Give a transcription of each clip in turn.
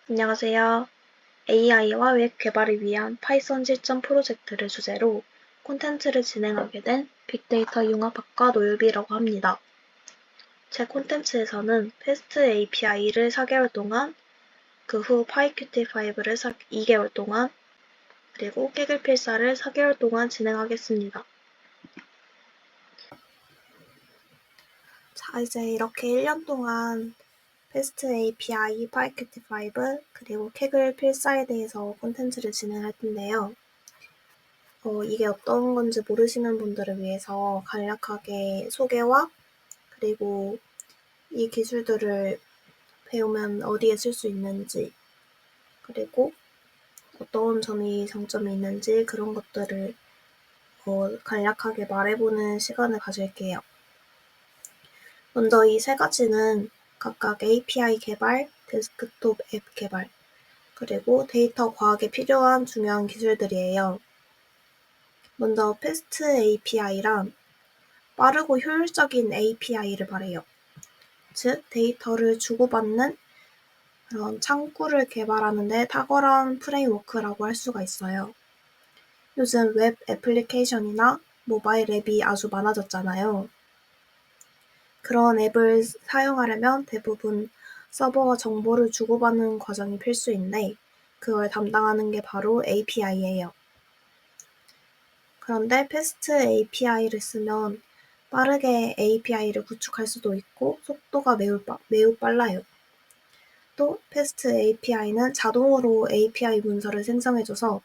안녕하세요. AI와 웹 개발을 위한 파이썬 실전 프로젝트를 주제로 콘텐츠를 진행하게 된 빅데이터 융합학과 노유비라고 합니다. 제 콘텐츠에서는 패스트 API를 4개월 동안, 그 후 파이큐티5를 2개월 동안, 그리고 깨글 필사를 4개월 동안 진행하겠습니다. 자, 이제 이렇게 1년 동안 패스트 API, 파이큐티5, 그리고 깨글 필사에 대해서 콘텐츠를 진행할 텐데요. 이게 어떤 건지 모르시는 분들을 위해서 간략하게 소개와 그리고 이 기술들을 배우면 어디에 쓸 수 있는지 그리고 어떤 점이 장점이 있는지 그런 것들을 간략하게 말해보는 시간을 가질게요. 먼저 이 세 가지는 각각 API 개발, 데스크톱 앱 개발, 그리고 데이터 과학에 필요한 중요한 기술들이에요. 먼저 패스트 API란 빠르고 효율적인 API를 말해요. 즉, 데이터를 주고받는 그런 창구를 개발하는 데 탁월한 프레임워크라고 할 수가 있어요. 요즘 웹 애플리케이션이나 모바일 앱이 아주 많아졌잖아요. 그런 앱을 사용하려면 대부분 서버와 정보를 주고받는 과정이 필수인데 그걸 담당하는 게 바로 API예요. 그런데 패스트 API를 쓰면 빠르게 API를 구축할 수도 있고 속도가 매우 빨라요. 또 패스트 API는 자동으로 API 문서를 생성해줘서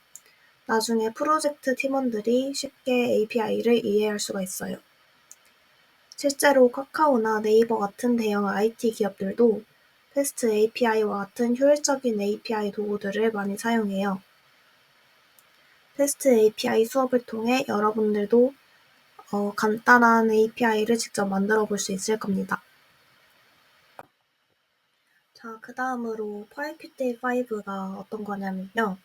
나중에 프로젝트 팀원들이 쉽게 API를 이해할 수가 있어요. 실제로 카카오나 네이버 같은 대형 IT 기업들도 패스트 API와 같은 효율적인 API 도구들을 많이 사용해요. 패스트 API 수업을 통해 여러분들도 간단한 API를 직접 만들어 볼 수 있을 겁니다. 자, 그 다음으로 파이큐티5가 어떤 거냐면요.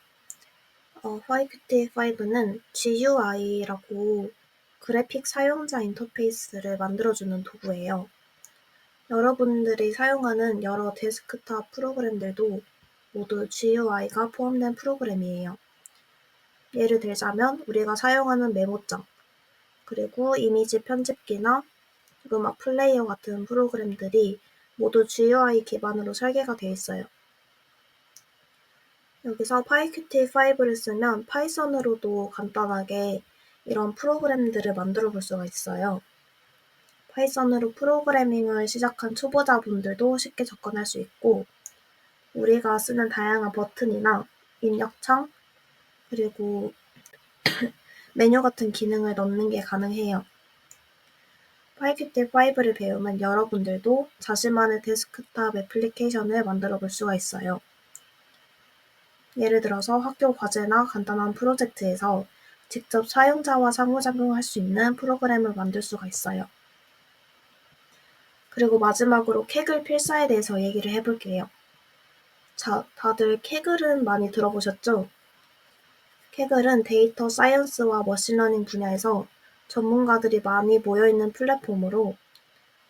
파이큐티5는 GUI라고 그래픽 사용자 인터페이스를 만들어주는 도구예요. 여러분들이 사용하는 여러 데스크탑 프로그램들도 모두 GUI가 포함된 프로그램이에요. 예를 들자면 우리가 사용하는 메모장, 그리고 이미지 편집기나 음악 플레이어 같은 프로그램들이 모두 GUI 기반으로 설계가 되어 있어요. 여기서 파이큐티5를 쓰면 파이썬으로도 간단하게 이런 프로그램들을 만들어 볼 수가 있어요. 파이썬으로 프로그래밍을 시작한 초보자분들도 쉽게 접근할 수 있고 우리가 쓰는 다양한 버튼이나 입력창 그리고 메뉴 같은 기능을 넣는 게 가능해요. 파이큐티5를 배우면 여러분들도 자신만의 데스크탑 애플리케이션을 만들어 볼 수가 있어요. 예를 들어서 학교 과제나 간단한 프로젝트에서 직접 사용자와 상호작용할 수 있는 프로그램을 만들 수가 있어요. 그리고 마지막으로 캐글 필사에 대해서 얘기를 해볼게요. 자, 다들 캐글은 많이 들어보셨죠? 캐글은 데이터 사이언스와 머신러닝 분야에서 전문가들이 많이 모여있는 플랫폼으로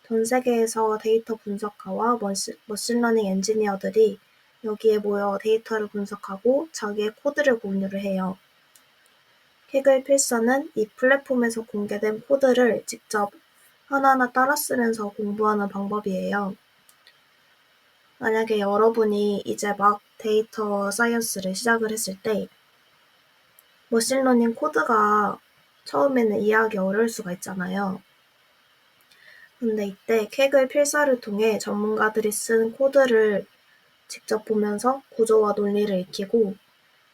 전 세계에서 데이터 분석가와 머신러닝 엔지니어들이 여기에 모여 데이터를 분석하고 자기의 코드를 공유를 해요. 캐글 필사는 이 플랫폼에서 공개된 코드를 직접 하나하나 따라 쓰면서 공부하는 방법이에요. 만약에 여러분이 이제 막 데이터 사이언스를 시작을 했을 때 머신러닝 코드가 처음에는 이해하기 어려울 수가 있잖아요. 근데 이때 캐글 필사를 통해 전문가들이 쓴 코드를 직접 보면서 구조와 논리를 익히고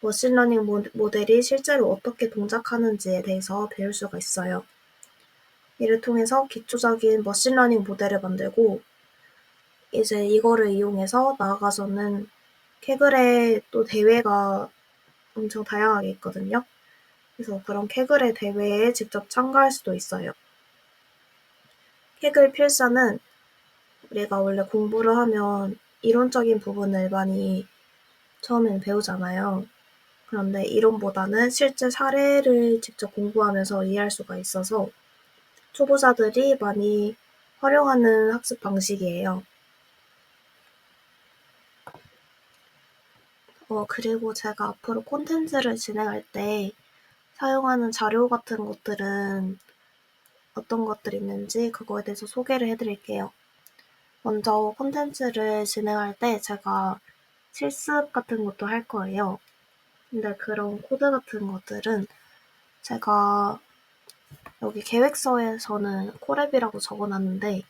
머신러닝 모델이 실제로 어떻게 동작하는지에 대해서 배울 수가 있어요. 이를 통해서 기초적인 머신러닝 모델을 만들고 이제 이거를 이용해서 나아가서는 캐글의 또 대회가 엄청 다양하게 있거든요. 그래서 그런 캐글의 대회에 직접 참가할 수도 있어요. 캐글 필사는 우리가 원래 공부를 하면 이론적인 부분을 많이 처음에는 배우잖아요. 그런데 이론보다는 실제 사례를 직접 공부하면서 이해할 수가 있어서 초보자들이 많이 활용하는 학습 방식이에요. 그리고 제가 앞으로 콘텐츠를 진행할 때 사용하는 자료 같은 것들은 어떤 것들이 있는지 그거에 대해서 소개를 해드릴게요. 먼저 콘텐츠를 진행할 때 제가 실습 같은 것도 할 거예요. 근데 그런 코드 같은 것들은 제가 여기 계획서에서는 콜앱이라고 적어놨는데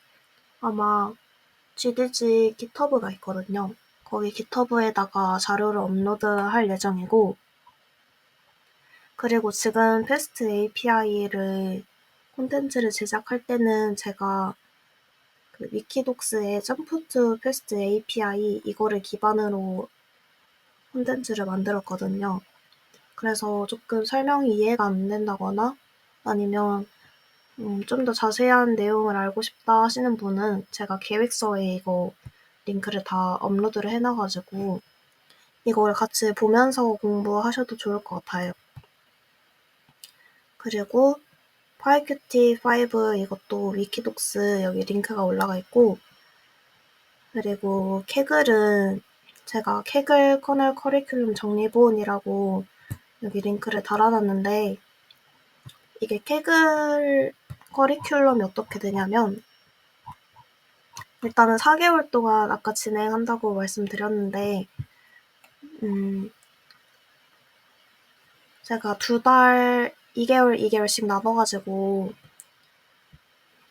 아마 GDG GitHub가 있거든요. 거기 GitHub에다가 자료를 업로드할 예정이고, 그리고 지금 패스트 API를 콘텐츠를 제작할 때는 제가 그 위키독스의 점프 투 패스트 API 이거를 기반으로 콘텐츠를 만들었거든요. 그래서 조금 설명이 이해가 안 된다거나 아니면 좀 더 자세한 내용을 알고 싶다 하시는 분은 제가 계획서에 이거 링크를 다 업로드를 해놔가지고 이걸 같이 보면서 공부하셔도 좋을 것 같아요. 그리고 PyQt5 이것도 위키독스 여기 링크가 올라가 있고, 그리고 케글은 제가 케글 커널 커리큘럼 정리본이라고 여기 링크를 달아놨는데, 이게 케글 커리큘럼이 어떻게 되냐면 일단은 4개월 동안 아까 진행한다고 말씀드렸는데 제가 2달 2개월씩 나눠가지고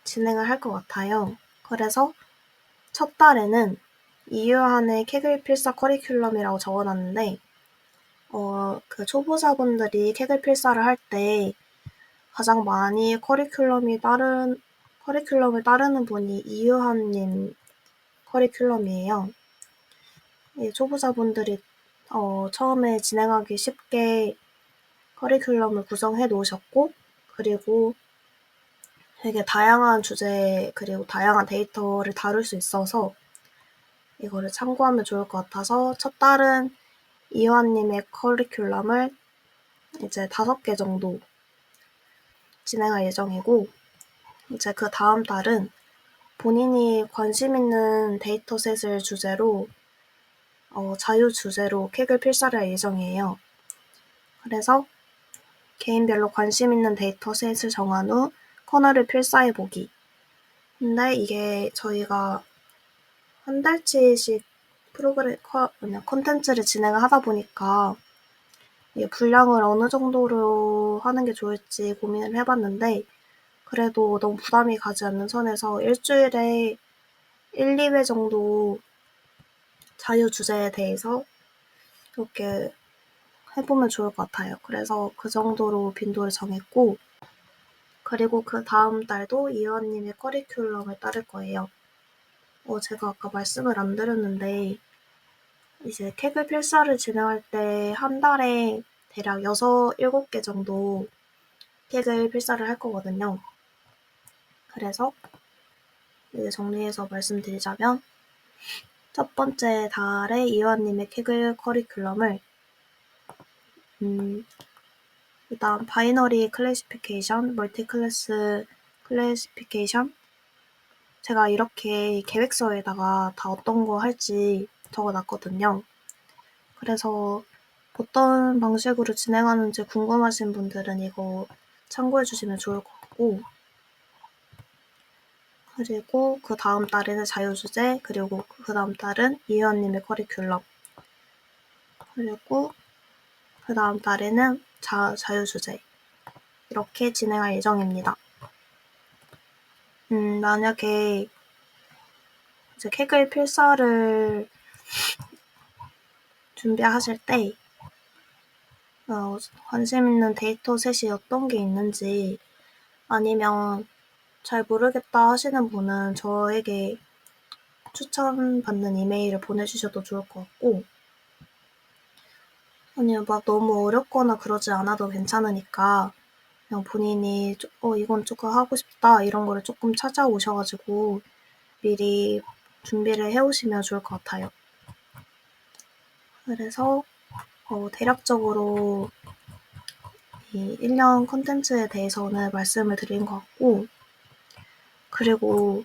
진행을 할 것 같아요. 그래서 첫 달에는 이유한의 케글 필사 커리큘럼이라고 적어놨는데 그 초보자분들이 케글 필사를 할 때 가장 많이 커리큘럼을 따르는 분이 이유한님 커리큘럼이에요. 초보자분들이 처음에 진행하기 쉽게 커리큘럼을 구성해 놓으셨고, 그리고 되게 다양한 주제 그리고 다양한 데이터를 다룰 수 있어서 이거를 참고하면 좋을 것 같아서 첫 달은 이화님의 커리큘럼을 이제 5개 정도 진행할 예정이고, 이제 그 다음 달은 본인이 관심 있는 데이터셋을 주제로 자유 주제로 킥을 필사를 할 예정이에요. 그래서 개인별로 관심 있는 데이터셋을 정한 후 커널을 필사해보기. 근데 이게 저희가 한 달치씩 콘텐츠를 진행을 하다 보니까 이게 분량을 어느 정도로 하는 게 좋을지 고민을 해봤는데, 그래도 너무 부담이 가지 않는 선에서 일주일에 1, 2회 정도 자유 주제에 대해서 이렇게 해보면 좋을 것 같아요. 그래서 그 정도로 빈도를 정했고, 그리고 그 다음 달도 이화님의 커리큘럼을 따를 거예요. 제가 아까 말씀을 안 드렸는데, 이제 케글 필사를 진행할 때 한 달에 대략 6, 7개 정도 케글 필사를 할 거거든요. 그래서 이제 정리해서 말씀드리자면, 첫 번째 달에 이화님의 케글 커리큘럼을 일단 바이너리 클래시피케이션, 멀티 클래스 클래시피케이션, 제가 이렇게 계획서에다가 다 어떤 거 할지 적어놨거든요. 그래서 어떤 방식으로 진행하는지 궁금하신 분들은 이거 참고해주시면 좋을 것 같고, 그리고 그 다음 달에는 자유주제, 그리고 그 다음 달은 이혜원님의 커리큘럼, 그리고 그 다음 달에는 자유주제, 이렇게 진행할 예정입니다. 만약에 이제 케글 필사를 준비하실 때 관심 있는 데이터셋이 어떤 게 있는지 아니면 잘 모르겠다 하시는 분은 저에게 추천받는 이메일을 보내주셔도 좋을 것 같고, 아니면 막 너무 어렵거나 그러지 않아도 괜찮으니까 그냥 본인이 이건 조금 하고 싶다 이런 거를 조금 찾아오셔가지고 미리 준비를 해오시면 좋을 것 같아요. 그래서 대략적으로 이 1년 콘텐츠에 대해서는 말씀을 드린 것 같고, 그리고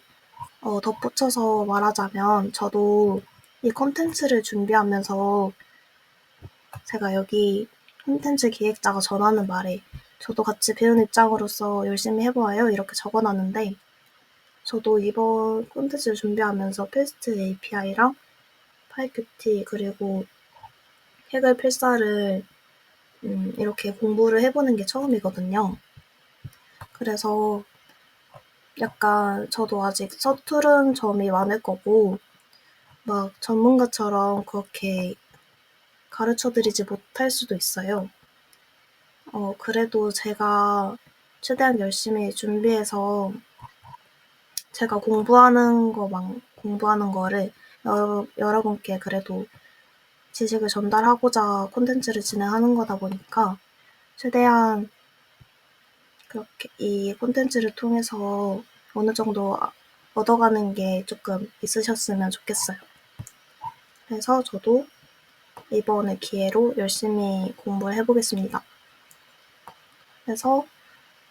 덧붙여서 말하자면 저도 이 콘텐츠를 준비하면서 제가 여기 콘텐츠 기획자가 전하는 말에 저도 같이 배우는 입장으로서 열심히 해보아요 이렇게 적어놨는데, 저도 이번 콘텐츠를 준비하면서 패스트 API랑 파이큐티 그리고 핵을 필사를 이렇게 공부를 해보는 게 처음이거든요. 그래서 약간 저도 아직 서투른 점이 많을 거고 막 전문가처럼 그렇게 가르쳐드리지 못할 수도 있어요. 그래도 제가 최대한 열심히 준비해서 제가 공부하는 거를 여러분께 그래도 지식을 전달하고자 콘텐츠를 진행하는 거다 보니까 최대한 그렇게 이 콘텐츠를 통해서 어느 정도 얻어가는 게 조금 있으셨으면 좋겠어요. 그래서 저도 이번에 기회로 열심히 공부를 해보겠습니다. 그래서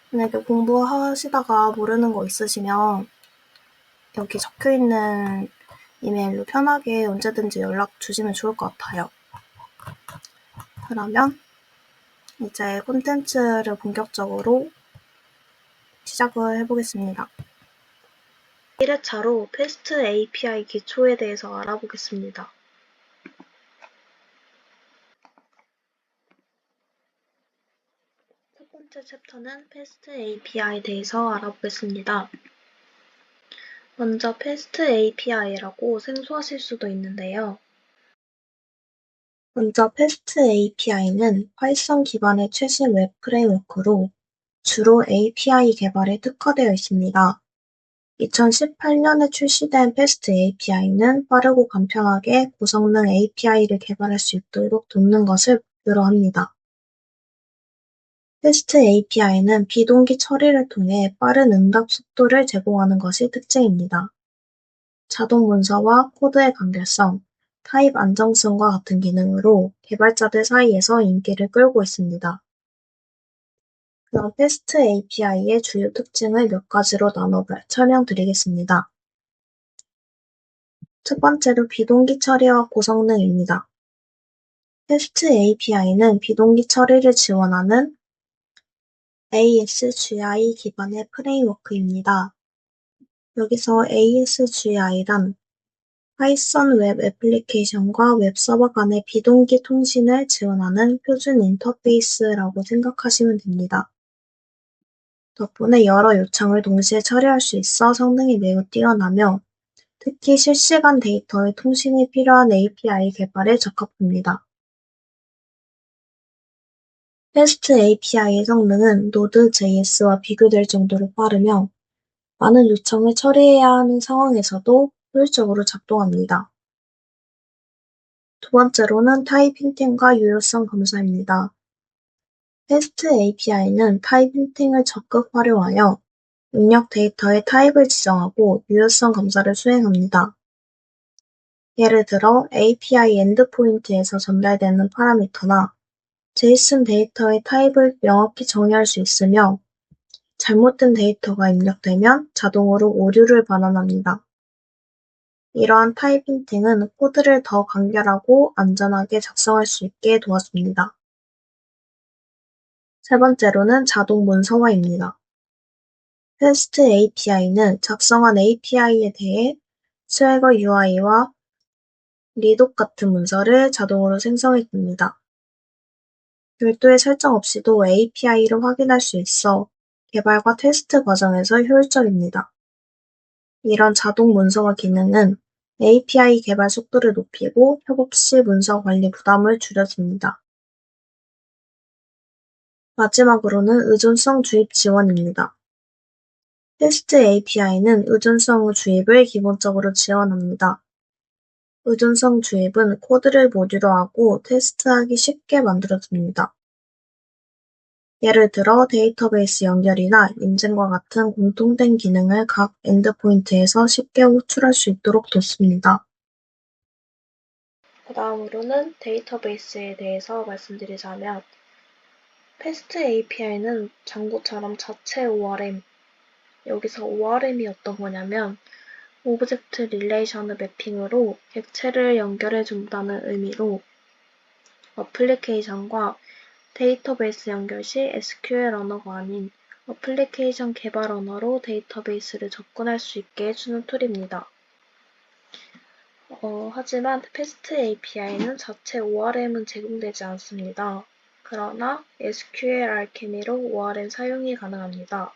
만약에 공부하시다가 모르는 거 있으시면 여기 적혀있는 이메일로 편하게 언제든지 연락 주시면 좋을 것 같아요. 그러면 이제 콘텐츠를 본격적으로 시작을 해보겠습니다. 1회차로 패스트 API 기초에 대해서 알아보겠습니다. 첫 번째 챕터는 패스트 API에 대해서 알아보겠습니다. 먼저 패스트 API라고 생소하실 수도 있는데요. 먼저 패스트 API는 파이썬 기반의 최신 웹 프레임워크로 주로 API 개발에 특화되어 있습니다. 2018년에 출시된 패스트 API는 빠르고 간편하게 고성능 API를 개발할 수 있도록 돕는 것을 목표로 합니다. 패스트 API는 비동기 처리를 통해 빠른 응답 속도를 제공하는 것이 특징입니다. 자동 문서와 코드의 간결성, 타입 안정성과 같은 기능으로 개발자들 사이에서 인기를 끌고 있습니다. 그럼 패스트 API의 주요 특징을 몇 가지로 나눠 설명드리겠습니다. 첫 번째로 비동기 처리와 고성능입니다. 패스트 API는 비동기 처리를 지원하는 ASGI 기반의 프레임워크입니다. 여기서 ASGI란 파이썬 웹 애플리케이션과 웹 서버 간의 비동기 통신을 지원하는 표준 인터페이스라고 생각하시면 됩니다. 덕분에 여러 요청을 동시에 처리할 수 있어 성능이 매우 뛰어나며 특히 실시간 데이터의 통신이 필요한 API 개발에 적합합니다. 패스트 API의 성능은 노드.js와 비교될 정도로 빠르며 많은 요청을 처리해야 하는 상황에서도 효율적으로 작동합니다. 두 번째로는 타입 힌팅과 유효성 검사입니다. 패스트 API는 타입 힌팅을 적극 활용하여 입력 데이터의 타입을 지정하고 유효성 검사를 수행합니다. 예를 들어 API 엔드포인트에서 전달되는 파라미터나 JSON 데이터의 타입을 명확히 정의할 수 있으며 잘못된 데이터가 입력되면 자동으로 오류를 반환합니다. 이러한 타입 힌팅은 코드를 더 간결하고 안전하게 작성할 수 있게 도와줍니다. 세 번째로는 자동 문서화입니다. 패스트 API는 작성한 API에 대해 스웨거 UI와 리독 같은 문서를 자동으로 생성해줍니다. 별도의 설정 없이도 API를 확인할 수 있어 개발과 테스트 과정에서 효율적입니다. 이런 자동 문서화 기능은 API 개발 속도를 높이고 협업 시 문서 관리 부담을 줄여줍니다. 마지막으로는 의존성 주입 지원입니다. 패스트 API는 의존성 주입을 기본적으로 지원합니다. 의존성 주입은 코드를 모듈화하고 테스트하기 쉽게 만들어줍니다. 예를 들어 데이터베이스 연결이나 인증과 같은 공통된 기능을 각 엔드포인트에서 쉽게 호출할 수 있도록 돕습니다. 그 다음으로는 데이터베이스에 대해서 말씀드리자면 패스트 API는 장고처럼 자체 ORM, 여기서 ORM이 어떤 거냐면 오브젝트 릴레이셔널 매핑으로 객체를 연결해 준다는 의미로 어플리케이션과 데이터베이스 연결 시 SQL 언어가 아닌 어플리케이션 개발 언어로 데이터베이스를 접근할 수 있게 해주는 툴입니다. 하지만 패스트 API는 자체 ORM은 제공되지 않습니다. 그러나 SQL 알케미로 ORM 사용이 가능합니다.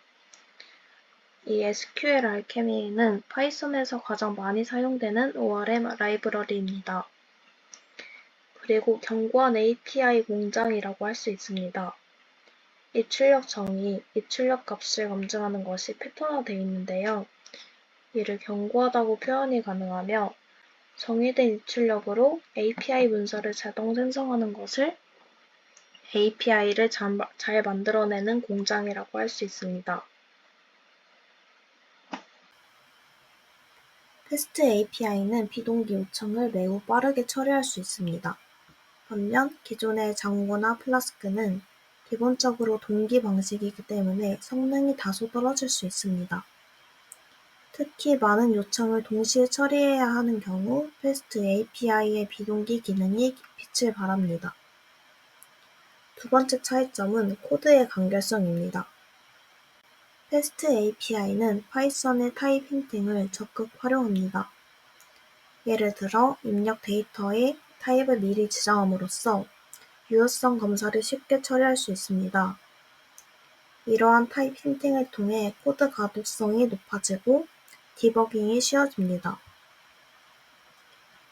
이 SQL 알케미는 파이썬에서 가장 많이 사용되는 ORM 라이브러리입니다. 그리고 견고한 API 공장이라고 할 수 있습니다. 입출력 정의, 입출력 값을 검증하는 것이 패턴화되어 있는데요. 이를 견고하다고 표현이 가능하며 정의된 입출력으로 API 문서를 자동 생성하는 것을 API를 잘 만들어내는 공장이라고 할 수 있습니다. 패스트 API는 비동기 요청을 매우 빠르게 처리할 수 있습니다. 반면 기존의 장고나 플라스크는 기본적으로 동기 방식이기 때문에 성능이 다소 떨어질 수 있습니다. 특히 많은 요청을 동시에 처리해야 하는 경우 패스트 API의 비동기 기능이 빛을 발합니다. 두 번째 차이점은 코드의 간결성입니다. 패스트 API는 파이썬의 타입 힌팅을 적극 활용합니다. 예를 들어 입력 데이터에 타입을 미리 지정함으로써 유효성 검사를 쉽게 처리할 수 있습니다. 이러한 타입 힌팅을 통해 코드 가독성이 높아지고 디버깅이 쉬워집니다.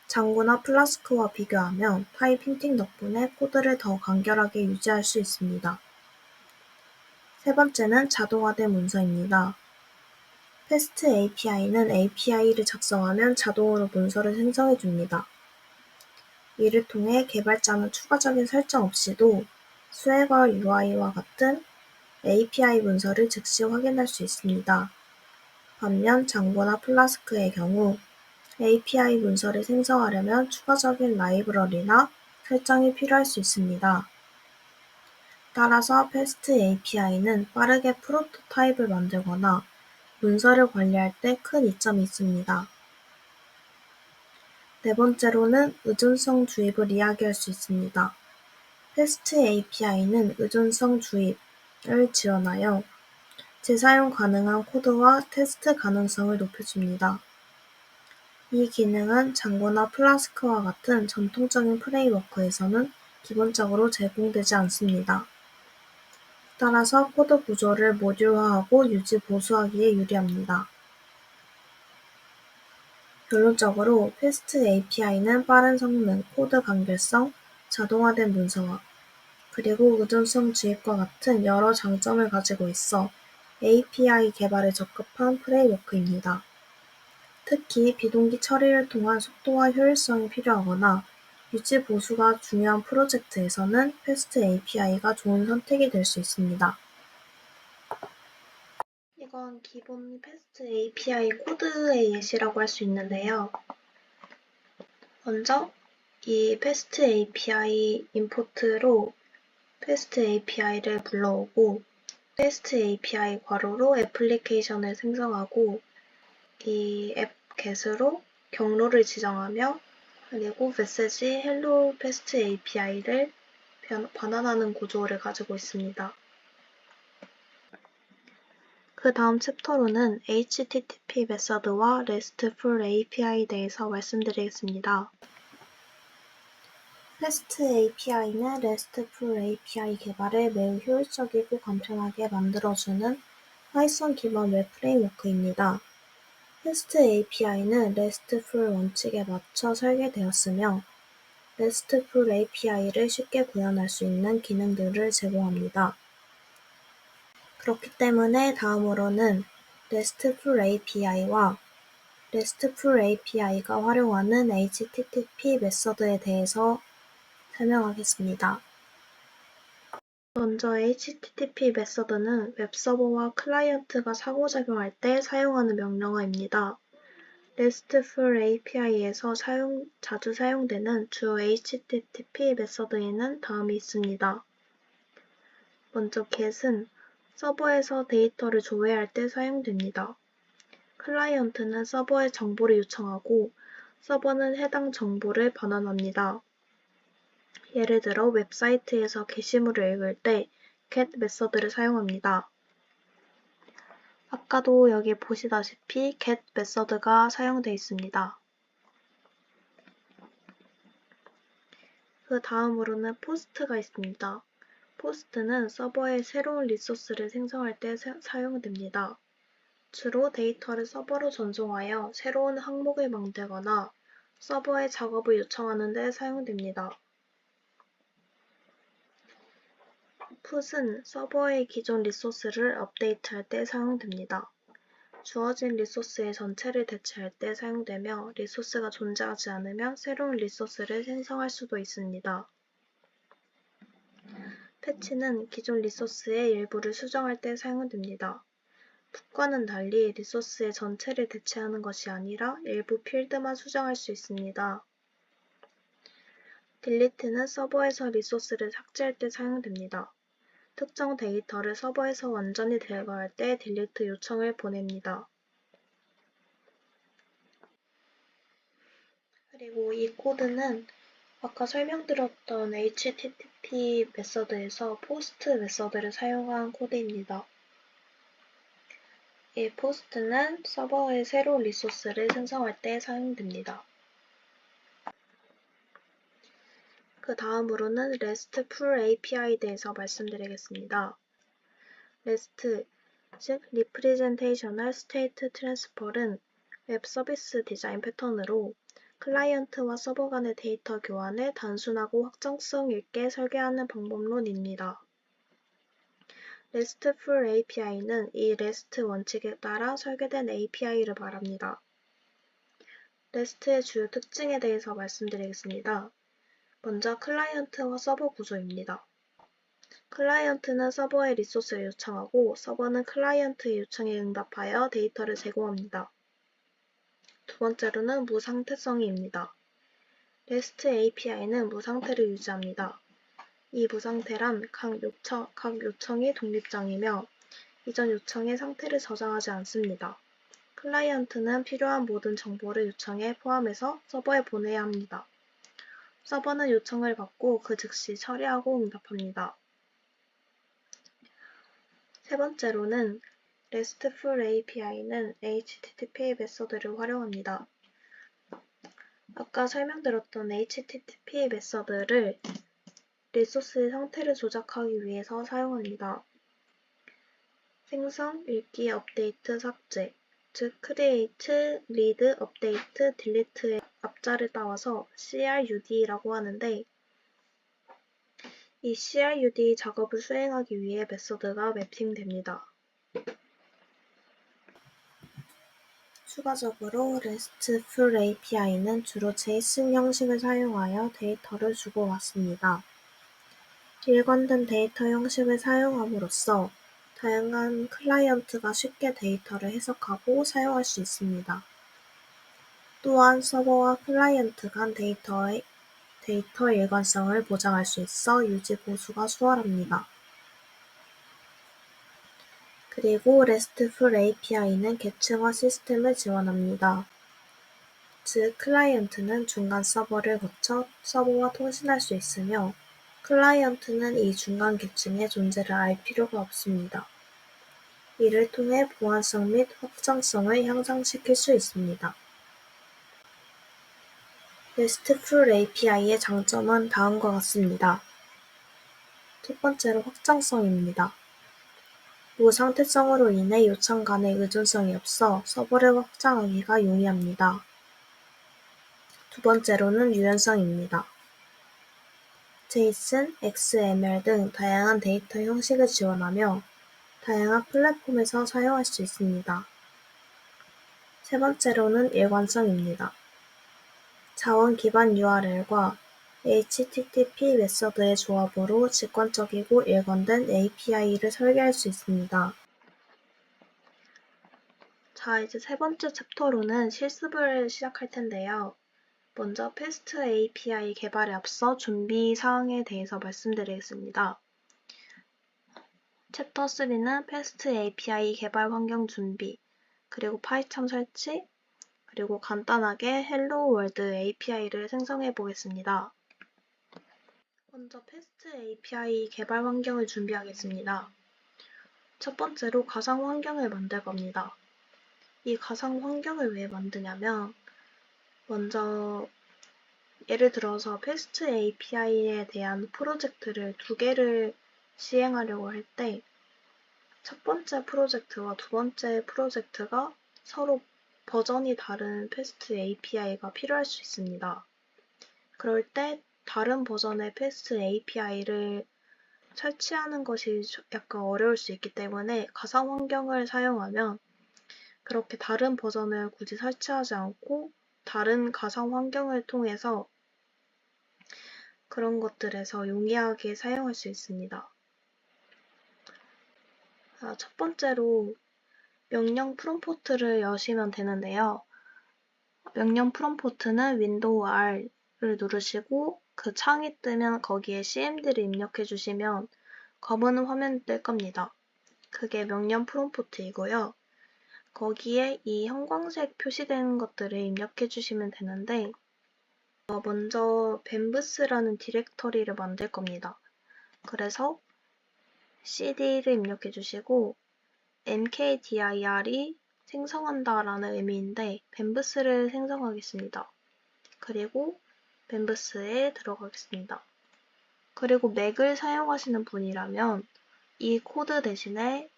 장고나 플라스크와 비교하면 타입 힌팅 덕분에 코드를 더 간결하게 유지할 수 있습니다. 세 번째는 자동화된 문서입니다. 패스트 API는 API를 작성하면 자동으로 문서를 생성해줍니다. 이를 통해 개발자는 추가적인 설정 없이도 스웨거 UI와 같은 API 문서를 즉시 확인할 수 있습니다. 반면 장고나 플라스크의 경우 API 문서를 생성하려면 추가적인 라이브러리나 설정이 필요할 수 있습니다. 따라서 패스트 API는 빠르게 프로토타입을 만들거나 문서를 관리할 때 큰 이점이 있습니다. 네 번째로는 의존성 주입을 이야기할 수 있습니다. 패스트 API는 의존성 주입을 지원하여 재사용 가능한 코드와 테스트 가능성을 높여줍니다. 이 기능은 장고나 플라스크와 같은 전통적인 프레임워크에서는 기본적으로 제공되지 않습니다. 따라서 코드 구조를 모듈화하고 유지 보수하기에 유리합니다. 결론적으로 패스트 API는 빠른 성능, 코드 간결성, 자동화된 문서화, 그리고 의존성 주입과 같은 여러 장점을 가지고 있어 API 개발에 적합한 프레임워크입니다. 특히 비동기 처리를 통한 속도와 효율성이 필요하거나 유지 보수가 중요한 프로젝트에서는 패스트 API가 좋은 선택이 될 수 있습니다. 이건 기본 패스트 API 코드의 예시라고 할 수 있는데요. 먼저 이 패스트 API 임포트로 패스트 API를 불러오고 패스트 API 괄호로 애플리케이션을 생성하고 이 앱 get으로 경로를 지정하며 그리고 메시지 hello 패스트 API를 반환하는 구조를 가지고 있습니다. 그 다음 챕터로는 HTTP 메서드와 RESTful API에 대해서 말씀드리겠습니다. 패스트 API는 RESTful API 개발을 매우 효율적이고 간편하게 만들어주는 파이썬 기반 웹 프레임워크입니다. 패스트 API는 RESTful 원칙에 맞춰 설계되었으며 RESTful API를 쉽게 구현할 수 있는 기능들을 제공합니다. 그렇기 때문에 다음으로는 RESTful API와 RESTful API가 활용하는 HTTP 메서드에 대해서 설명하겠습니다. 먼저 HTTP 메서드는 웹서버와 클라이언트가 상호작용할 때 사용하는 명령어입니다. RESTful API에서 자주 사용되는 주요 HTTP 메서드에는 다음이 있습니다. 먼저 get은 서버에서 데이터를 조회할 때 사용됩니다. 클라이언트는 서버에 정보를 요청하고 서버는 해당 정보를 반환합니다. 예를 들어 웹사이트에서 게시물을 읽을 때 get 메서드를 사용합니다. 아까도 여기 보시다시피 get 메서드가 사용되어 있습니다. 그 다음으로는 포스트가 있습니다. 포스트는 서버에 새로운 리소스를 생성할 때 사용됩니다. 주로 데이터를 서버로 전송하여 새로운 항목을 만들거나 서버에 작업을 요청하는 데 사용됩니다. 풋은 서버의 기존 리소스를 업데이트할 때 사용됩니다. 주어진 리소스의 전체를 대체할 때 사용되며 리소스가 존재하지 않으면 새로운 리소스를 생성할 수도 있습니다. 패치는 기존 리소스의 일부를 수정할 때 사용됩니다. 풋과는 달리 리소스의 전체를 대체하는 것이 아니라 일부 필드만 수정할 수 있습니다. 딜리트는 서버에서 리소스를 삭제할 때 사용됩니다. 특정 데이터를 서버에서 완전히 제거할 때 딜리트 요청을 보냅니다. 그리고 이 코드는 아까 설명드렸던 HTTP 메서드에서 포스트 메서드를 사용한 코드입니다. 이 포스트는 서버에 새로운 리소스를 생성할 때 사용됩니다. 그 다음으로는 RESTful API에 대해서 말씀드리겠습니다. REST, 즉 Representational State Transfer은 웹 서비스 디자인 패턴으로 클라이언트와 서버 간의 데이터 교환을 단순하고 확정성 있게 설계하는 방법론입니다. RESTful API는 이 REST 원칙에 따라 설계된 API를 말합니다. REST의 주요 특징에 대해서 말씀드리겠습니다. 먼저 클라이언트와 서버 구조입니다. 클라이언트는 서버에 리소스를 요청하고 서버는 클라이언트의 요청에 응답하여 데이터를 제공합니다. 두 번째로는 무상태성입니다. REST API는 무상태를 유지합니다. 이 무상태란 각 요청이 독립적이며 이전 요청의 상태를 저장하지 않습니다. 클라이언트는 필요한 모든 정보를 요청에 포함해서 서버에 보내야 합니다. 서버는 요청을 받고 그 즉시 처리하고 응답합니다. 세 번째로는 RESTful API는 HTTP 메서드를 활용합니다. 아까 설명드렸던 HTTP 메서드를 리소스의 상태를 조작하기 위해서 사용합니다. 생성, 읽기, 업데이트, 삭제, 즉 create, read, update, delete의 앞자를 따와서 CRUD라고 하는데 이 CRUD 작업을 수행하기 위해 메서드가 맵핑됩니다. 추가적으로 RESTful API는 주로 JSON 형식을 사용하여 데이터를 주고받습니다. 일관된 데이터 형식을 사용함으로써 다양한 클라이언트가 쉽게 데이터를 해석하고 사용할 수 있습니다. 또한 서버와 클라이언트 간 데이터 일관성을 보장할 수 있어 유지 보수가 수월합니다. 그리고 RESTful API는 계층화 시스템을 지원합니다. 즉, 클라이언트는 중간 서버를 거쳐 서버와 통신할 수 있으며 클라이언트는 이 중간 계층의 존재를 알 필요가 없습니다. 이를 통해 보안성 및 확장성을 향상시킬 수 있습니다. RESTful API의 장점은 다음과 같습니다. 첫 번째로 확장성입니다. 무상태성으로 인해 요청 간의 의존성이 없어 서버를 확장하기가 용이합니다. 두 번째로는 유연성입니다. JSON, XML 등 다양한 데이터 형식을 지원하며 다양한 플랫폼에서 사용할 수 있습니다. 세 번째로는 일관성입니다. 자원 기반 URL과 HTTP 메서드의 조합으로 직관적이고 일관된 API를 설계할 수 있습니다. 자, 이제 세 번째 챕터로는 실습을 시작할 텐데요. 먼저 패스트 API 개발에 앞서 준비 사항에 대해서 말씀드리겠습니다. 챕터 3는 패스트 API 개발 환경 준비, 그리고 파이썬 설치, 그리고 간단하게 헬로 월드 API를 생성해 보겠습니다. 먼저 패스트 API 개발 환경을 준비하겠습니다. 첫 번째로 가상 환경을 만들 겁니다. 이 가상 환경을 왜 만드냐면, 먼저 예를 들어서 패스트 API에 대한 프로젝트를 두 개를 시행하려고 할 때, 첫 번째 프로젝트와 두 번째 프로젝트가 서로 버전이 다른 패스트 API가 필요할 수 있습니다. 그럴 때 다른 버전의 패스트 API를 설치하는 것이 약간 어려울 수 있기 때문에 가상 환경을 사용하면 그렇게 다른 버전을 굳이 설치하지 않고 다른 가상 환경을 통해서 그런 것들에서 용이하게 사용할 수 있습니다. 첫 번째로 명령 프롬프트를 여시면 되는데요. 명령 프롬프트는 윈도우 R을 누르시고 그 창이 뜨면 거기에 cmd를 입력해 주시면 검은 화면이 뜰 겁니다. 그게 명령 프롬프트이고요. 거기에 이 형광색 표시되는 것들을 입력해 주시면 되는데 먼저 벤브스라는 디렉터리를 만들 겁니다. 그래서 cd를 입력해 주시고 mkdir이 생성한다 라는 의미인데 벤브스를 생성하겠습니다. 그리고 벤브스에 들어가겠습니다. 그리고 맥을 사용하시는 분이라면 이 코드 대신에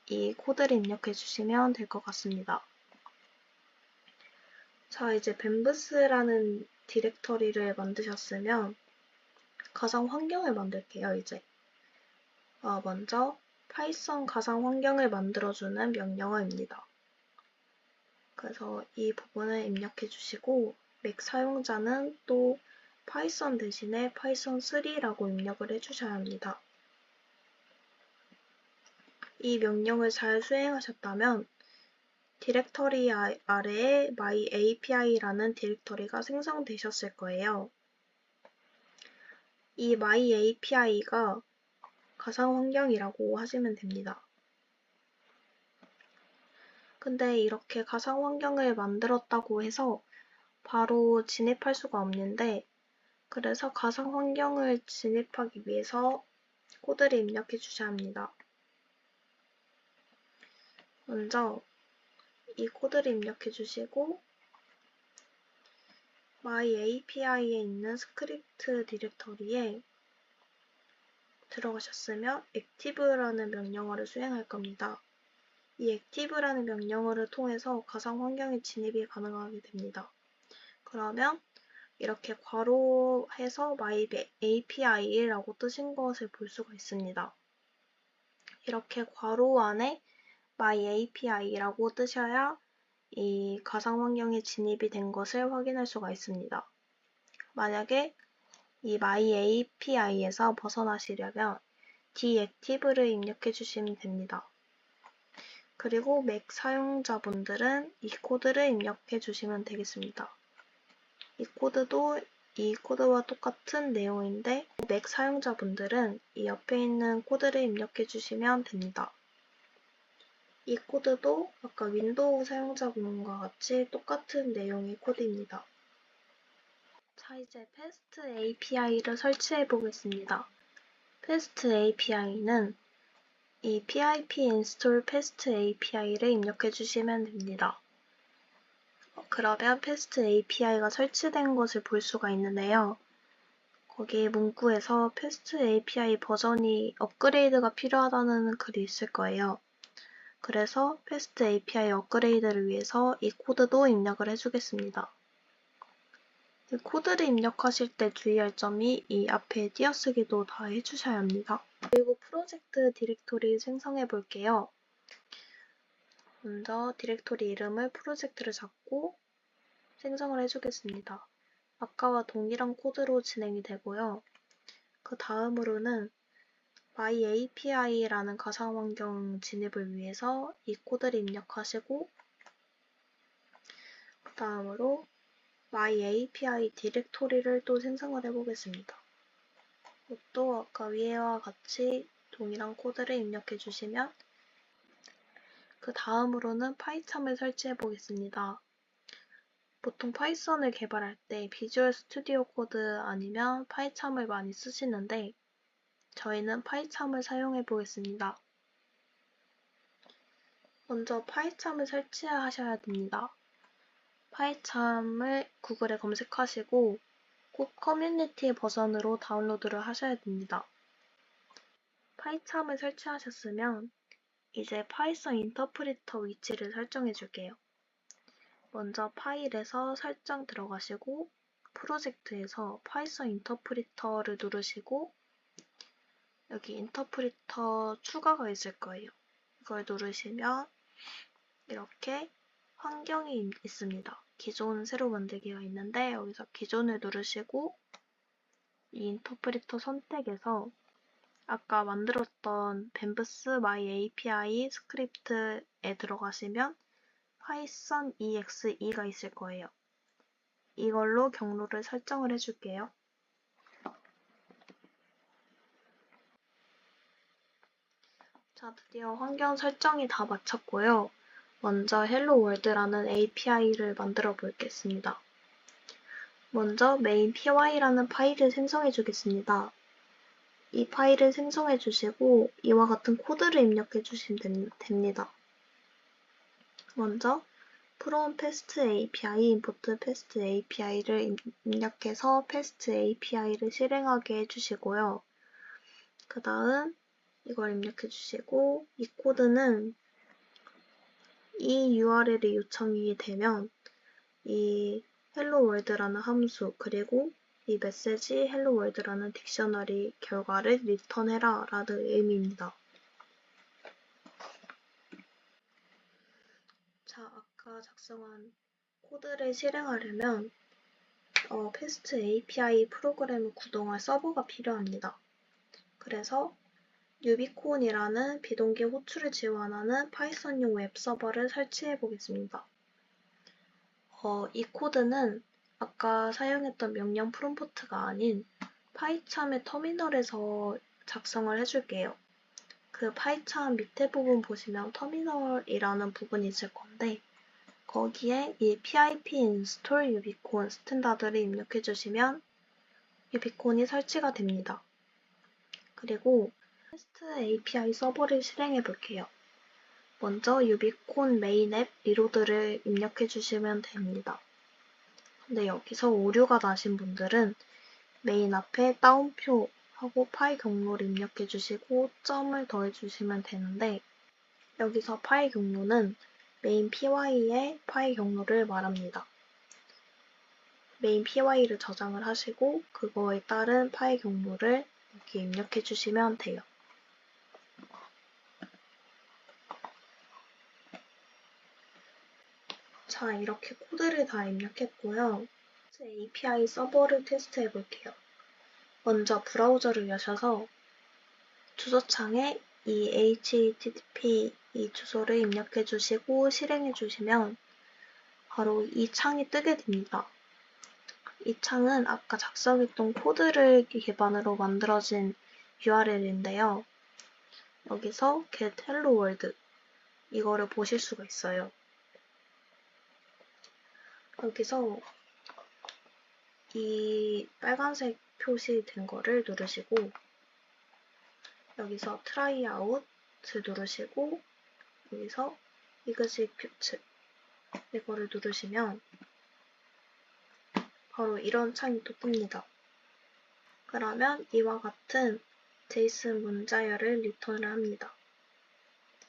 이 코드를 입력해 주시면 될 것 같습니다. 자, 이제 벤브스라는 디렉터리를 만드셨으면 가상 환경을 만들게요, 이제. 먼저 파이썬 가상 환경을 만들어주는 명령어입니다. 그래서 이 부분을 입력해 주시고 맥 사용자는 또 파이썬 대신에 파이썬 3라고 입력을 해주셔야 합니다. 이 명령을 잘 수행하셨다면 디렉터리 아래에 myAPI라는 디렉터리가 생성되셨을 거예요. 이 myAPI가 가상 환경이라고 하시면 됩니다. 근데 이렇게 가상 환경을 만들었다고 해서 바로 진입할 수가 없는데, 그래서 가상 환경을 진입하기 위해서 코드를 입력해 주셔야 합니다. 먼저 이 코드를 입력해 주시고 myAPI에 있는 스크립트 디렉터리에 들어가셨으면 active라는 명령어를 수행할 겁니다. 이 active라는 명령어를 통해서 가상 환경에 진입이 가능하게 됩니다. 그러면 이렇게 괄호해서 myAPI라고 뜨신 것을 볼 수가 있습니다. 이렇게 괄호 안에 myAPI라고 뜨셔야 이 가상 환경에 진입이 된 것을 확인할 수가 있습니다. 만약에 이 myAPI에서 벗어나시려면 deactive를 입력해 주시면 됩니다. 그리고 맥 사용자분들은 이 코드를 입력해 주시면 되겠습니다. 이 코드도 이 코드와 똑같은 내용인데 맥 사용자분들은 이 옆에 있는 코드를 입력해 주시면 됩니다. 이 코드도 아까 윈도우 사용자분과 같이 똑같은 내용의 코드입니다. 자, 이제 패스트 API를 설치해 보겠습니다. 패스트 API는 이 pip install 패스트 API를 입력해 주시면 됩니다. 그러면 패스트 API가 설치된 것을 볼 수가 있는데요. 거기 문구에서 패스트 API 버전이 업그레이드가 필요하다는 글이 있을 거예요. 그래서 패스트 API 업그레이드를 위해서 이 코드도 입력을 해주겠습니다. 이 코드를 입력하실 때 주의할 점이 이 앞에 띄어쓰기도 다 해주셔야 합니다. 그리고 프로젝트 디렉토리 생성해 볼게요. 먼저 디렉토리 이름을 프로젝트를 잡고 생성을 해주겠습니다. 아까와 동일한 코드로 진행이 되고요. 그 다음으로는 myAPI라는 가상 환경 진입을 위해서 이 코드를 입력하시고 그 다음으로 myAPI 디렉토리를 또 생성을 해보겠습니다. 이것도 아까 위에와 같이 동일한 코드를 입력해 주시면 그 다음으로는 파이참을 설치해 보겠습니다. 보통 파이썬을 개발할 때 비주얼 스튜디오 코드 아니면 파이참을 많이 쓰시는데 저희는 파이참을 사용해 보겠습니다. 먼저 파이참을 설치하셔야 됩니다. 파이참을 구글에 검색하시고 꼭 커뮤니티 버전으로 다운로드를 하셔야 됩니다. 파이참을 설치하셨으면 이제 파이썬 인터프리터 위치를 설정해 줄게요. 먼저 파일에서 설정 들어가시고 프로젝트에서 파이썬 인터프리터를 누르시고 여기 인터프리터 추가가 있을 거예요. 이걸 누르시면 이렇게 환경이 있습니다. 기존 새로 만들기가 있는데 여기서 기존을 누르시고 이 인터프리터 선택에서 아까 만들었던 밴브스 my API 스크립트에 들어가시면 파이썬 EXE가 있을 거예요. 이걸로 경로를 설정을 해줄게요. 자, 드디어 환경 설정이 다 마쳤고요. 먼저 hello world라는 API를 만들어 보겠습니다. 먼저 main py라는 파일을 생성해 주겠습니다. 이 파일을 생성해 주시고 이와 같은 코드를 입력해 주시면 됩니다. 먼저 from fast API, import fast API를 입력해서 fast API를 실행하게 해주시고요. 그 다음 이걸 입력해 주시고 이 코드는 이 URL이 요청이 되면 이 hello world라는 함수 그리고 이 메시지 hello world라는 딕셔너리 결과를 리턴해라 라는 의미입니다. 자, 아까 작성한 코드를 실행하려면 패스트 API 프로그램을 구동할 서버가 필요합니다. 그래서 유비콘이라는 비동기 호출을 지원하는 파이썬용 웹서버를 설치해 보겠습니다. 이 코드는 아까 사용했던 명령 프롬프트가 아닌 파이참의 터미널에서 작성을 해줄게요. 그 파이참 밑에 부분 보시면 터미널이라는 부분이 있을 건데 거기에 이 pip install 유비콘 스탠다드를 입력해 주시면 유비콘이 설치가 됩니다. 그리고 패스트 API 서버를 실행해 볼게요. 먼저 유비콘 메인 앱 리로드를 입력해 주시면 됩니다. 근데 여기서 오류가 나신 분들은 메인 앞에 따옴표 하고 파일 경로를 입력해 주시고 점을 더해 주시면 되는데 여기서 파일 경로는 메인 py의 파일 경로를 말합니다. 메인 py를 저장을 하시고 그거에 따른 파일 경로를 이렇게 입력해 주시면 돼요. 자, 이렇게 코드를 다 입력했고요. API 서버를 테스트해 볼게요. 먼저 브라우저를 여셔서 주소창에 이 http 이 주소를 입력해 주시고 실행해 주시면 바로 이 창이 뜨게 됩니다. 이 창은 아까 작성했던 코드를 기반으로 만들어진 URL인데요. 여기서 get hello world 이거를 보실 수가 있어요. 여기서 이 빨간색 표시된 거를 누르시고 여기서 try out 누르시고 여기서 execute 이거를 누르시면 바로 이런 창이 또 뜹니다. 그러면 이와 같은 JSON 문자열을 리턴을 합니다.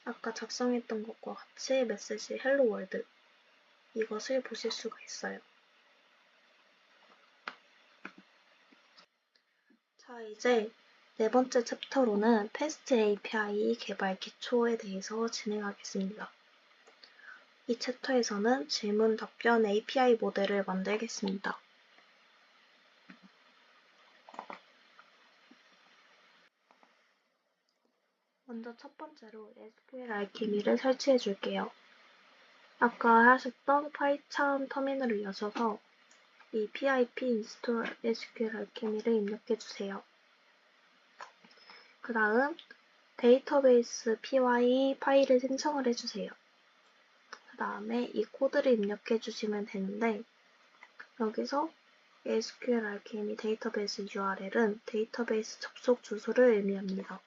아까 작성했던 것과 같이 메시지 hello world 이것을 보실 수가 있어요. 자, 이제 네 번째 챕터로는 패스트 API 개발 기초에 대해서 진행하겠습니다. 이 챕터에서는 질문 답변 API 모델을 만들겠습니다. 먼저 첫 번째로 SQL 알케미를 설치해 줄게요. 아까 하셨던 파이참 터미널을 여셔서 이 pip install SQL 알케미를 입력해 주세요. 그 다음 데이터베이스 py 파일을 생성을 해주세요. 그 다음에 이 코드를 입력해 주시면 되는데 여기서 SQL 알케미 데이터베이스 URL은 데이터베이스 접속 주소를 의미합니다.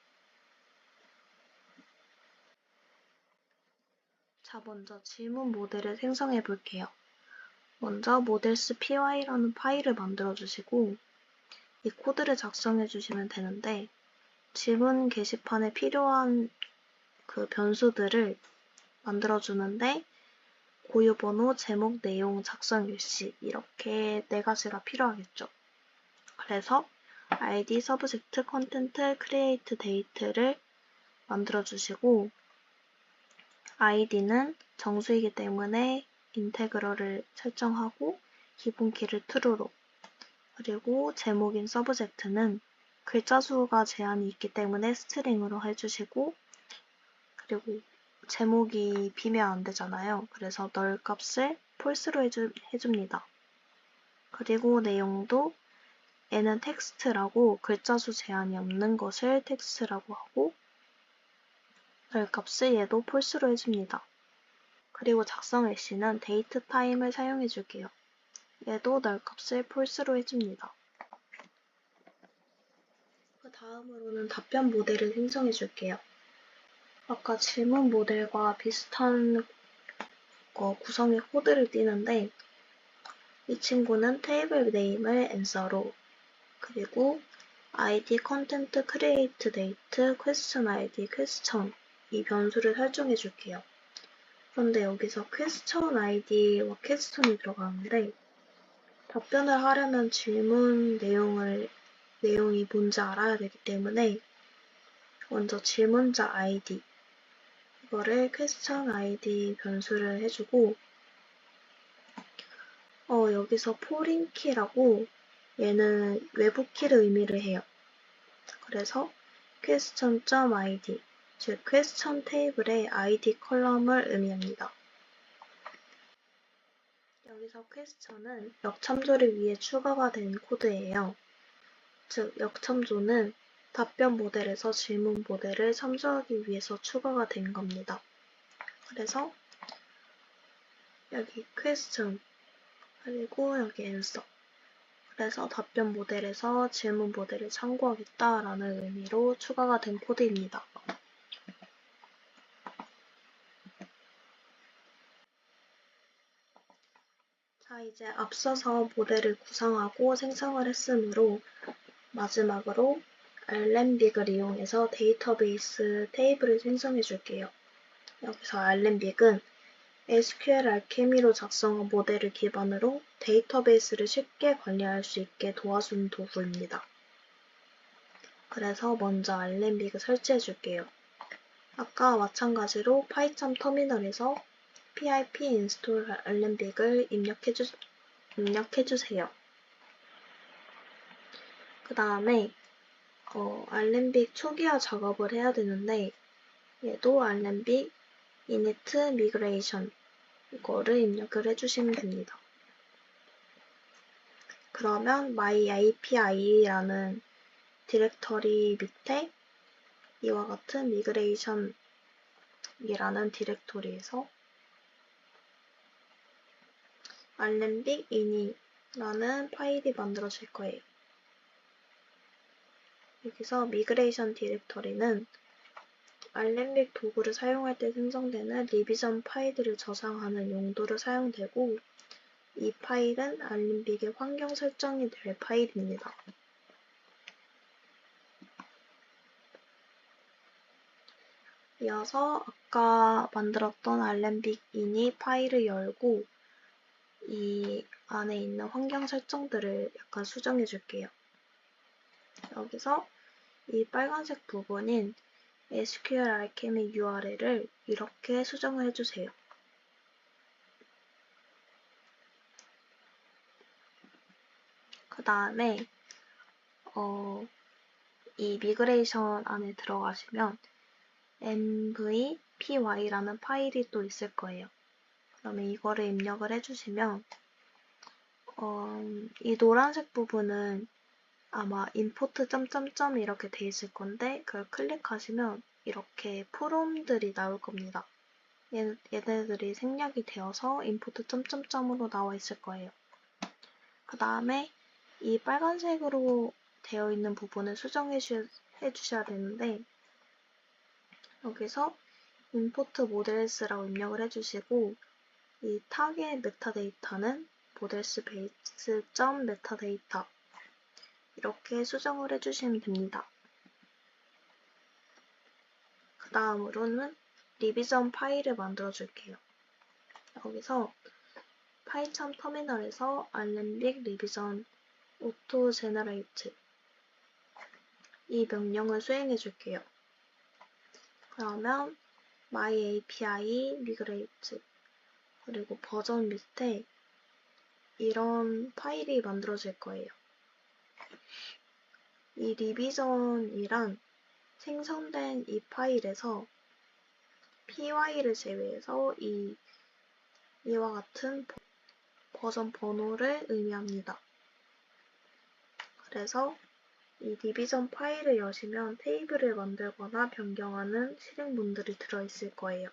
자, 먼저 질문 모델을 생성해 볼게요. 먼저 models.py라는 파일을 만들어 주시고 이 코드를 작성해 주시면 되는데 질문 게시판에 필요한 그 변수들을 만들어 주는데 고유 번호, 제목, 내용, 작성 일시 이렇게 네 가지가 필요하겠죠. 그래서 id, subject, content, create date를 만들어 주시고 id는 정수이기 때문에 인테그럴을 설정하고 기본키를 true로 그리고 제목인 subject는 글자 수가 제한이 있기 때문에 스트링으로 해주시고 그리고 제목이 비면 안 되잖아요. 그래서 null 값을 false로 해줍니다. 그리고 내용도 얘는 텍스트라고 글자 수 제한이 없는 것을 텍스트라고 하고 null 값을 얘도 false로 해줍니다. 그리고 작성 일시는 date time을 사용해 줄게요. 얘도 null 값을 false로 해줍니다. 그 다음으로는 답변 모델을 생성해 줄게요. 아까 질문 모델과 비슷한 구성의 코드를 띄는데 이 친구는 테이블 네임을 answer로 그리고 id, content, create date, question id, question 이 변수를 설정해 줄게요. 그런데 여기서 question id와 question이 들어가는데 답변을 하려면 질문 내용이 뭔지 알아야 되기 때문에 먼저 질문자 id 이거를 question id 변수를 해주고 여기서 foreign key라고 얘는 외부 키를 의미를 해요. 그래서 question.id 즉 question 테이블의 id 컬럼을 의미합니다. 여기서 question은 역참조를 위해 추가가 된 코드예요. 즉 역참조는 답변 모델에서 질문 모델을 참조하기 위해서 추가가 된 겁니다. 그래서 여기 question 그리고 여기 answer 그래서 답변 모델에서 질문 모델을 참고하겠다라는 의미로 추가가 된 코드입니다. 자, 이제 앞서서 모델을 구성하고 생성을 했으므로 마지막으로 알렌빅을 이용해서 데이터베이스 테이블을 생성해 줄게요. 여기서 알렌빅은 SQL 알케미로 작성한 모델을 기반으로 데이터베이스를 쉽게 관리할 수 있게 도와주는 도구입니다. 그래서 먼저 알렌빅을 설치해 줄게요. 아까 마찬가지로 파이썬 터미널에서 pip install 알렌빅을 입력해 주세요. 그 다음에 알렌빅 초기화 작업을 해야 되는데 얘도 알렌빅 init migration 이거를 입력을 해주시면 됩니다. 그러면 myapi라는 디렉터리 밑에 이와 같은 migration이라는 디렉토리에서 알렌빅 in이라는 파일이 만들어질 거예요. 여기서 migration 디렉터리는 알렌빅 도구를 사용할 때 생성되는 리비전 파일들을 저장하는 용도로 사용되고 이 파일은 알렌빅의 환경 설정이 될 파일입니다. 이어서 아까 만들었던 알렌빅 in이 파일을 열고 이 안에 있는 환경 설정들을 약간 수정해 줄게요. 여기서 이 빨간색 부분인 SQL 알케미 URL을 이렇게 수정을 해주세요. 그 다음에 이 미그레이션 안에 들어가시면 mvpy라는 파일이 또 있을 거예요. 그러면 이거를 입력을 해주시면 이 노란색 부분은 아마 import 점점점 이렇게 돼 있을 건데 그걸 클릭하시면 이렇게 프롬들이 나올 겁니다. 얘네들이 생략이 되어서 import 점점점으로 나와 있을 거예요. 그 다음에 이 빨간색으로 되어 있는 부분을 수정해 주셔야 되는데, 여기서 import models라고 입력을 해주시고, 이 탁의 메타데이터는 models base.metadata 이렇게 수정을 해주시면 됩니다. 그 다음으로는 리비전 파일을 만들어 줄게요. 여기서 파이썬 터미널에서 alembic revision auto generate 이 명령을 수행해 줄게요. 그러면 my API migrate 그리고 버전 밑에 이런 파일이 만들어질 거예요. 이 리비전이란 생성된 이 파일에서 py를 제외해서 이와 같은 버전 번호를 의미합니다. 그래서 이 리비전 파일을 여시면 테이블을 만들거나 변경하는 실행문들이 들어있을 거예요.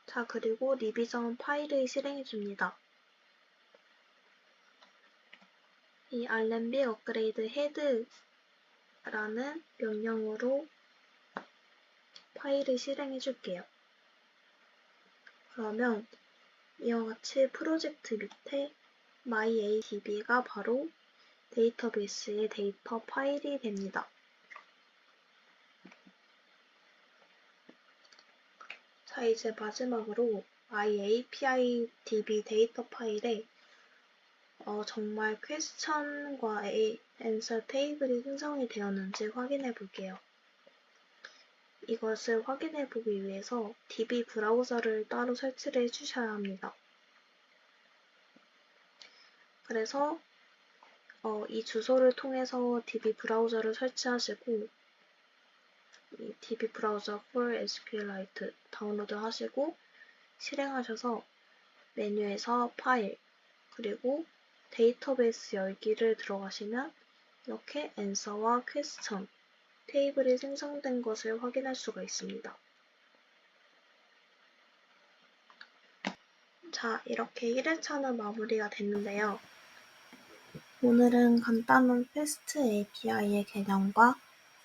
자, 그리고 리비전 파일을 실행해줍니다. 이 alembic upgrade head라는 명령으로 파일을 실행해줄게요. 그러면 이와 같이 프로젝트 밑에 myadb가 바로 데이터베이스의 데이터 파일이 됩니다. 자, 이제 마지막으로 myAPI-DB 데이터 파일에 정말 question과 answer 테이블이 생성이 되었는지 확인해 볼게요. 이것을 확인해 보기 위해서 DB 브라우저를 따로 설치를 해주셔야 합니다. 그래서 이 주소를 통해서 DB 브라우저를 설치하시고 이 DB 브라우저 for SQLite 다운로드 하시고 실행하셔서 메뉴에서 파일 그리고 데이터베이스 열기를 들어가시면 이렇게 answer와 question 테이블이 생성된 것을 확인할 수가 있습니다. 자, 이렇게 1회차는 마무리가 됐는데요. 오늘은 간단한 FAST API의 개념과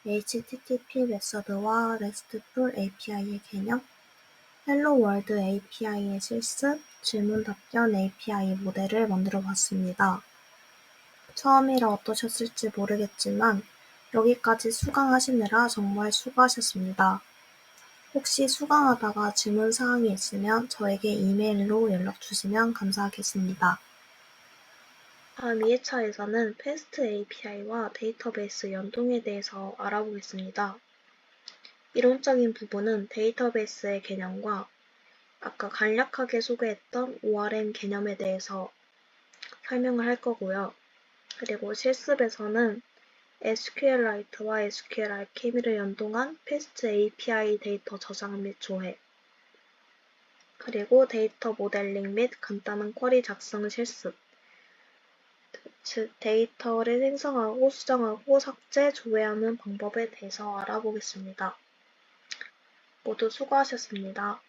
HTTP 메서드와 RESTful API의 개념, 헬로 월드 API의 실습, 질문 답변 API 모델을 만들어 봤습니다. 처음이라 어떠셨을지 모르겠지만 여기까지 수강하시느라 정말 수고하셨습니다. 혹시 수강하다가 질문사항이 있으면 저에게 이메일로 연락 주시면 감사하겠습니다. 다음 2회차에서는 FAST API와 데이터베이스 연동에 대해서 알아보겠습니다. 이론적인 부분은 데이터베이스의 개념과 아까 간략하게 소개했던 ORM 개념에 대해서 설명을 할 거고요. 그리고 실습에서는 SQLite와 SQLAlchemy를 연동한 FAST API 데이터 저장 및 조회, 그리고 데이터 모델링 및 간단한 쿼리 작성 실습, 즉 데이터를 생성하고 수정하고 삭제, 조회하는 방법에 대해서 알아보겠습니다. 모두 수고하셨습니다.